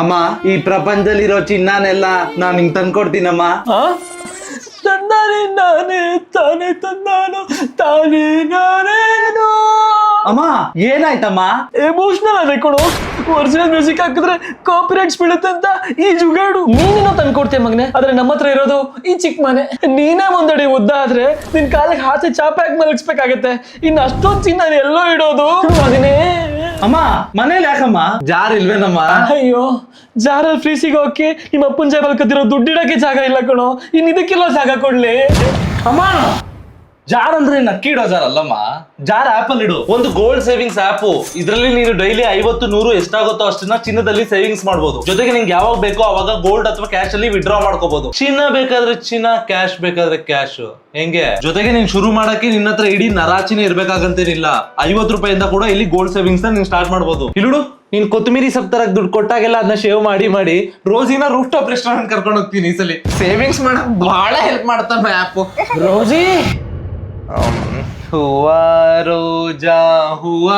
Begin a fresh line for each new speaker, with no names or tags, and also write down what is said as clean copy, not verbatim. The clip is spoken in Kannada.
ಅಮ್ಮ ಈ ಪ್ರಪಂಚದಲ್ಲಿರೋ ಚಿನ್ನನೆಲ್ಲ ನಾನು ಹಿಂಗ್ ತಂದ್ಕೊಡ್ತೀನಮ್ಮ.
ತಂದಾನೆ ನಾನೇ ತಾನೇ ತಂದಾನು ತಾನೇ ನಾನೇನು.
ಅಮ್ಮ ಏನಾಯ್ತಮ್ಮ?
ಎಮೋಷನಲ್ ಅದೇ ಕೊಡು. ಒರಿಜಿನಲ್ ಮ್ಯೂಸಿಕ್ ಹಾಕಿದ್ರೆ ಕಾಪಿರೈಟ್ಸ್ ಬೀಳುತ್ತೆ ಅಂತ ಈ ಜುಗಾಡು. ನೀನೇನೋ ತಂದ್ಕೊಡ್ತೀಯ ಮಗನೆ, ಆದ್ರೆ ನಮ್ಮ ಹತ್ರ ಇರೋದು ಈ ಚಿಕ್ಕ ಮನೆ. ನೀನೇ ಒಂದಡಿ ಉದ್ದ ಆದ್ರೆ ನಿನ್ ಕಾಲಿಗೆ ಹಾಕಿ ಚಾಪೆ ಹಾಕಿ ಮಲಗಿಸ್ಬೇಕಾಗತ್ತೆ. ಇನ್ನು ಅಷ್ಟೊಂದು ಚಿನ್ನ ಎಲ್ಲೋ ಇಡೋದು ಮಗನೇ.
ಅಮ್ಮ ಮನೇಲಿ ಯಾಕಮ್ಮ ಜಾರ್ ಇಲ್ವೇನಮ್ಮ?
ಅಯ್ಯೋ ಜಾರಲ್ಲಿ ಫ್ರೀ ಸಿಗೋಕೆ ನಿಮ್ಮ ಅಪ್ಪನ ಜೇಬಲ್ ಕತ್ತಿರೋ ದುಡ್ಡಿಡಕ್ಕೆ ಜಾಗ ಇಲ್ಲ ಕಣೋ. ಇನ್ ಇದಕ್ಕೆಲ್ಲ ಜಾಗ ಕೊಡ್ಲಿ?
ಅಮ್ಮ ಜಾರ್ ಅಂದ್ರೆ ನಕ್ಕಿ ಇಡೋ ಜಾರ್ ಅಲ್ಲಮ್ಮ, ಜಾರ್ ಆಪ್ ಅಲ್ಲಿ ಇಡು. ಒಂದು ಗೋಲ್ಡ್ ಸೇವಿಂಗ್ಸ್ ಆಪ್. ಇದ್ರಲ್ಲಿ ನೀನು ಡೈಲಿ 50-100 ಎಷ್ಟಾಗುತ್ತೋ ಅಷ್ಟನ್ನ ಚಿನ್ನದಲ್ಲಿ ಸೇವಿಂಗ್ಸ್ ಮಾಡಬಹುದು. ಜೊತೆಗೆ ನಿಂಗೆ ಯಾವಾಗ ಬೇಕೋ ಅವಾಗ ಗೋಲ್ಡ್ ಅಥವಾ ಕ್ಯಾಶ್ ಅಲ್ಲಿ ವಿಡ್ರಾ ಮಾಡ್ಕೋಬಹುದು. ಚಿನ್ನ ಬೇಕಾದ್ರೆ ಚಿನ್ನ, ಕ್ಯಾಶ್ ಬೇಕಾದ್ರೆ ಕ್ಯಾಶ್. ಹೆಂಗೆ? ಜೊತೆಗೆ ನೀನ್ ಶುರು ಮಾಡಕ್ಕೆ ನಿನ್ನ ಹತ್ರ ಇಡೀ ನರಾಚಿನೇ ಇರ್ಬೇಕಾಗಂತೇನಿಲ್ಲ. 50 ರೂಪಾಯಿಂದ ಕೂಡ ಇಲ್ಲಿ ಗೋಲ್ಡ್ ಸೇವಿಂಗ್ಸ್ ನ ನೀನ್ ಸ್ಟಾರ್ಟ್ ಮಾಡಬಹುದು. ಇಲ್ಲುಡು, ನೀನ್ ಕೊತ್ತಂಬರಿ ಸಪ್ತರಕ್ಕೆ ದುಡ್ಡು ಕೊಟ್ಟಾಗೆಲ್ಲ ಅದನ್ನ ಶೇವ್ ಮಾಡಿ ರೋಜಿನ ರೂಫ್ ಟಾಪ್ ರೆಸ್ಟೋರೆಂಟ್ ಕರ್ಕೊಂಡು ಹೋಗ್ತೀನಿ. ಈ ಸಲ ಸೇವಿಂಗ್ಸ್ ಮಾಡಕ್ ಬಹಳ ಹೆಲ್ಪ್ ಮಾಡ್ತಾನೆ ಆಪ್.
ರೋಜಿ
ಹೂವ ರೋಜಾ ಹೂವ